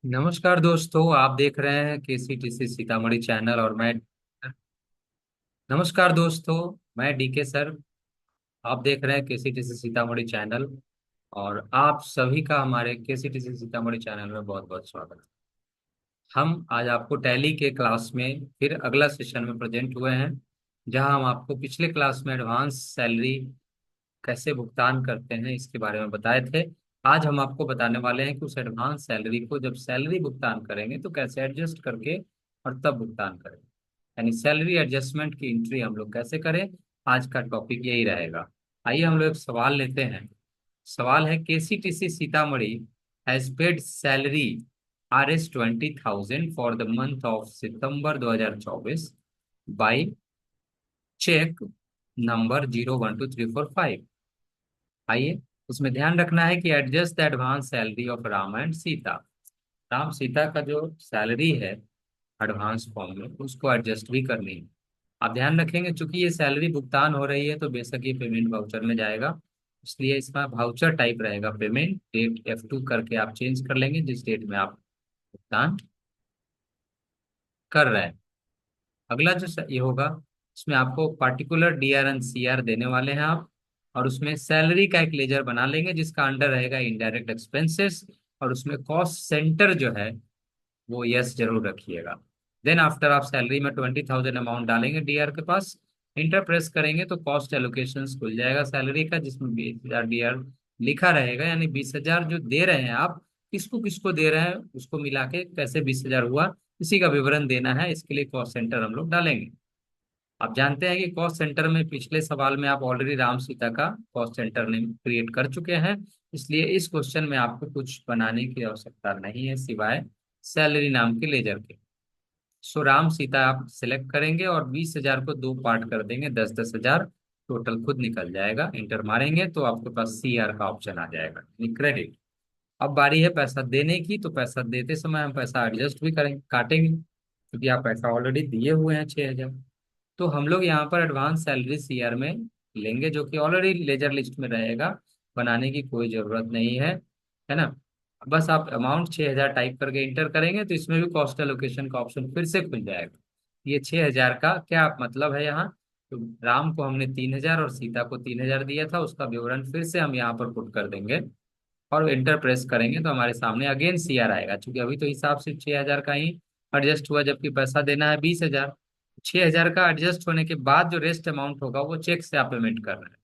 नमस्कार दोस्तों, आप देख रहे हैं केसीटीसी सीतामढ़ी चैनल और मैं। नमस्कार दोस्तों, मैं डीके सर। आप देख रहे हैं केसीटीसी सीतामढ़ी चैनल और आप सभी का हमारे केसीटीसी सीतामढ़ी चैनल में बहुत बहुत स्वागत है। हम आज आपको टैली के क्लास में फिर अगला सेशन में प्रेजेंट हुए हैं, जहां हम आपको पिछले क्लास में एडवांस सैलरी कैसे भुगतान करते हैं इसके बारे में बताए थे। आज हम आपको बताने वाले हैं कि उस एडवांस सैलरी को जब सैलरी भुगतान करेंगे तो कैसे एडजस्ट करके और तब भुगतान करें, यानी सैलरी एडजस्टमेंट की एंट्री हम लोग कैसे करें। आज का टॉपिक यही रहेगा। आइए हम लोग एक सवाल लेते हैं। सवाल है, KCTC Sitamarhi has paid salary Rs 20,000 for the month of September 2024 by cheque number 012345। आइए, उसमें ध्यान रखना है कि adjust the advance salary of Ram and Sita. Ram Sita का जो सैलरी है एडवांस फॉर्म में, उसको एडजस्ट भी करनी है। आप ध्यान रखेंगे, चूंकि ये सैलरी भुगतान हो रही है तो बेशक ये पेमेंट वाउचर में जाएगा, इसलिए इसका वाउचर टाइप रहेगा। पेमेंट डेट F2 करके आप चेंज कर लेंगे जिस डेट में आप भुगतान कर रहे हैं। अगला जो ये होगा, उसमें आपको पार्टिकुलर डीआर एंड सीआर देने वाले हैं आप, और उसमें सैलरी का एक लेजर बना लेंगे जिसका अंडर रहेगा इनडायरेक्ट एक्सपेंसेस, और उसमें कॉस्ट सेंटर जो है वो यस जरूर रखिएगा। देन आफ्टर आप सैलरी में 20,000 अमाउंट डालेंगे डीआर के पास, इंटर प्रेस करेंगे तो कॉस्ट एलोकेशन खुल जाएगा सैलरी का, जिसमें 20,000 डीआर लिखा रहेगा, यानी 20,000 जो दे रहे हैं आप, किसको किसको दे रहे हैं उसको मिला के कैसे 20,000 हुआ, इसी का विवरण देना है। इसके लिए कॉस्ट सेंटर हम लोग डालेंगे। आप जानते हैं कि कॉस्ट सेंटर में पिछले सवाल में आप ऑलरेडी राम सीता का कॉस्ट सेंटर नेम क्रिएट कर चुके हैं, इसलिए इस क्वेश्चन में आपको कुछ बनाने की आवश्यकता नहीं है सिवाय सैलरी नाम के लेजर के। सो राम सीता आप सिलेक्ट करेंगे और 20,000 को दो पार्ट कर देंगे, 10-10,000 टोटल खुद निकल जाएगा। इंटर मारेंगे तो आपके पास सीआर का ऑप्शन आ जाएगा, क्रेडिट। अब बारी है पैसा देने की, तो पैसा देते समय हम पैसा एडजस्ट भी करेंगे, काटेंगे, क्योंकि आप पैसा ऑलरेडी दिए हुए हैं 6,000। तो हम लोग यहाँ पर एडवांस सैलरी सीआर में लेंगे, जो कि ऑलरेडी लेजर लिस्ट में रहेगा, बनाने की कोई जरूरत नहीं है ना। बस आप अमाउंट 6,000 टाइप करके इंटर करेंगे तो इसमें भी कॉस्ट एलोकेशन का ऑप्शन फिर से खुल जाएगा। ये 6,000 का क्या मतलब है यहाँ, तो राम को हमने 3,000 और सीता को 3,000 दिया था, उसका विवरण फिर से हम यहाँ पर पुट कर देंगे और इंटर प्रेस करेंगे तो हमारे सामने अगेन सीआर आएगा। क्योंकि अभी तो हिसाब सिर्फ 6,000 का ही एडजस्ट हुआ, जबकि पैसा देना है 20,000। 6,000 का एडजस्ट होने के बाद जो रेस्ट अमाउंट होगा वो चेक से आप पेमेंट कर रहे हैं।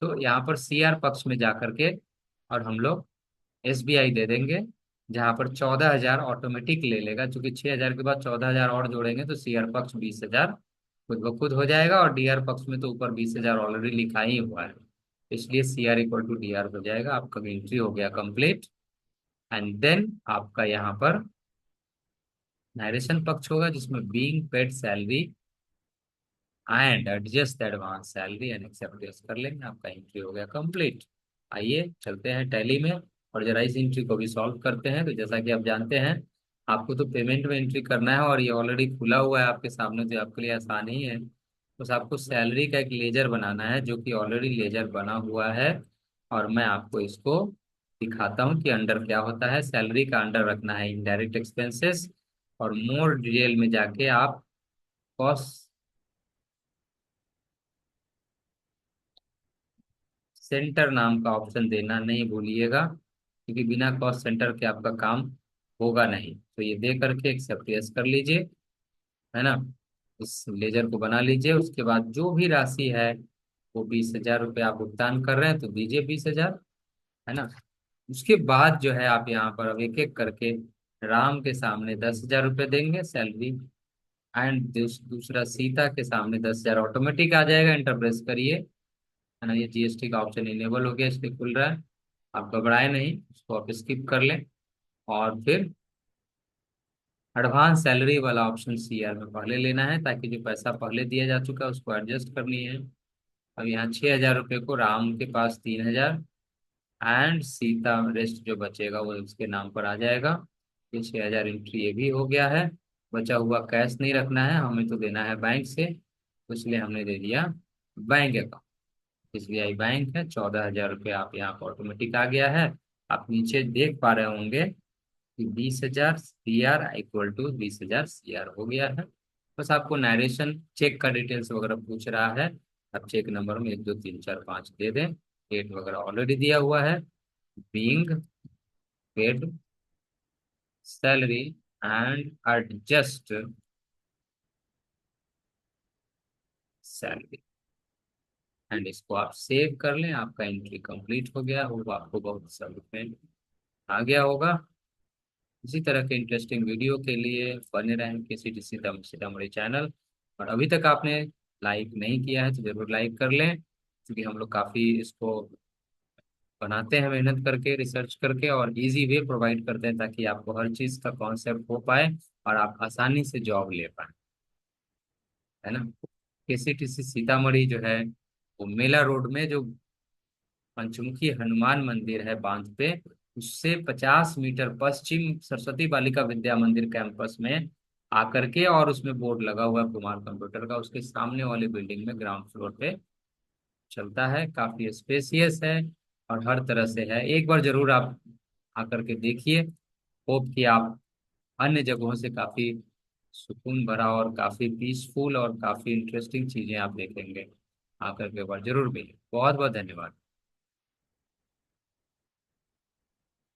तो यहाँ पर सीआर पक्ष में जा करके और हम लोग एसबीआई दे देंगे, जहाँ पर 14,000 ऑटोमेटिक ले लेगा। चूंकि 6,000 के बाद 14,000 और जोड़ेंगे तो सीआर पक्ष 20,000 खुद ब खुद हो जाएगा, और डीआर पक्ष में तो ऊपर 20,000 ऑलरेडी लिखा ही हुआ है, इसलिए सीआर इक्वल टू डीआर हो जाएगा। आपका एंट्री हो गया कंप्लीट। एंड देन आपका यहाँ पर नरेशन पक्ष होगा, जिसमें being paid salary and adjust advance salary and accept yes कर लेंगे, आपका एंट्री हो गया कंप्लीट। आइए चलते हैं टैली में और जरा इस एंट्री को भी सॉल्व करते हैं। तो जैसा कि आप जानते हैं, आपको तो पेमेंट में एंट्री करना है और ये ऑलरेडी खुला हुआ है आपके सामने, तो आपके लिए आसान ही है। बस आपको सैलरी का एक लेजर बनाना है, जो कि ऑलरेडी लेजर बना हुआ है, और मैं आपको इसको दिखाता हूँ कि अंडर क्या होता है। सैलरी का अंडर रखना है इनडायरेक्ट एक्सपेंसेस, और मोर डिटेल में जाके आप कॉस्ट सेंटर नाम का ऑप्शन देना नहीं भूलिएगा, क्योंकि बिना कॉस्ट सेंटर के आपका काम होगा नहीं। तो ये दे करके एक्सेप्ट यस कर लीजिए, है ना। इस लेजर को बना लीजिए, उसके बाद जो भी राशि है वो 20,000 रुपये आप भुगतान कर रहे हैं तो दीजिए 20,000, है ना। उसके बाद जो है आप यहाँ पर अब एक एक करके राम के सामने 10,000 रुपये देंगे सैलरी, एंड दूसरा सीता के सामने 10,000 ऑटोमेटिक आ जाएगा। इंटर प्रेस करिए, है ना। ये जीएसटी का ऑप्शन इनेबल हो गया इसलिए खुल रहा है। आप घबराए नहीं, उसको आप स्किप कर लें, और फिर एडवांस सैलरी वाला ऑप्शन सीआर में पहले लेना है, ताकि जो पैसा पहले दिया जा चुका है उसको एडजस्ट करनी है। अब यहाँ 6,000 रुपये को राम के पास 3,000 एंड सीता रेस्ट जो बचेगा वो उसके नाम पर आ जाएगा। ये 6,000 एंट्री ये भी हो गया है। बचा हुआ कैश नहीं रखना है, हमें तो देना है बैंक से, तो इसलिए हमने दे दिया बैंक अकाउंट। एसबीआई बैंक है। 14,000 रुपये आप यहाँ पर ऑटोमेटिक आ गया है। आप नीचे देख पा रहे होंगे कि 20,000 CR इक्वल टू 20,000 CR हो गया है। बस आपको नरेशन चेक का डिटेल्स वगैरह पूछ रहा है। आप चेक नंबर में 1 2 3 4 5 दे दें। डेट वगैरह ऑलरेडी दिया हुआ है। Being paid salary and adjust salary, and इसको आप सेव कर लें। आपका एंट्री कंप्लीट हो गया, वो आपको बहुत समय में आ गया होगा। इसी तरह के इंटरेस्टिंग वीडियो के लिए बने रहें KCT सीतामढ़ी चैनल। और अभी तक आपने लाइक नहीं किया है तो जरूर लाइक कर लें, क्योंकि हम लोग काफ़ी इसको बनाते हैं मेहनत करके, रिसर्च करके, और इजी वे प्रोवाइड करते हैं ताकि आपको हर चीज़ का कॉन्सेप्ट हो पाए और आप आसानी से जॉब ले पाए, है ना। KCTC सीतामढ़ी जो है वो मेला रोड में जो पंचमुखी हनुमान मंदिर है बांध पे, उससे 50 मीटर पश्चिम सरस्वती बालिका विद्या मंदिर कैंपस में आकर के, और उसमें बोर्ड लगा हुआ है कुमार कंप्यूटर का, उसके सामने वाली बिल्डिंग में ग्राउंड फ्लोर पे चलता है। काफी स्पेसियस है और हर तरह से है। एक बार जरूर आप आकर के देखिए। होप कि आप अन्य जगहों से काफी सुकून भरा और काफी पीसफुल और काफी इंटरेस्टिंग चीजें आप देखेंगे। आकर के एक बार जरूर मिलिए। बहुत बहुत धन्यवाद।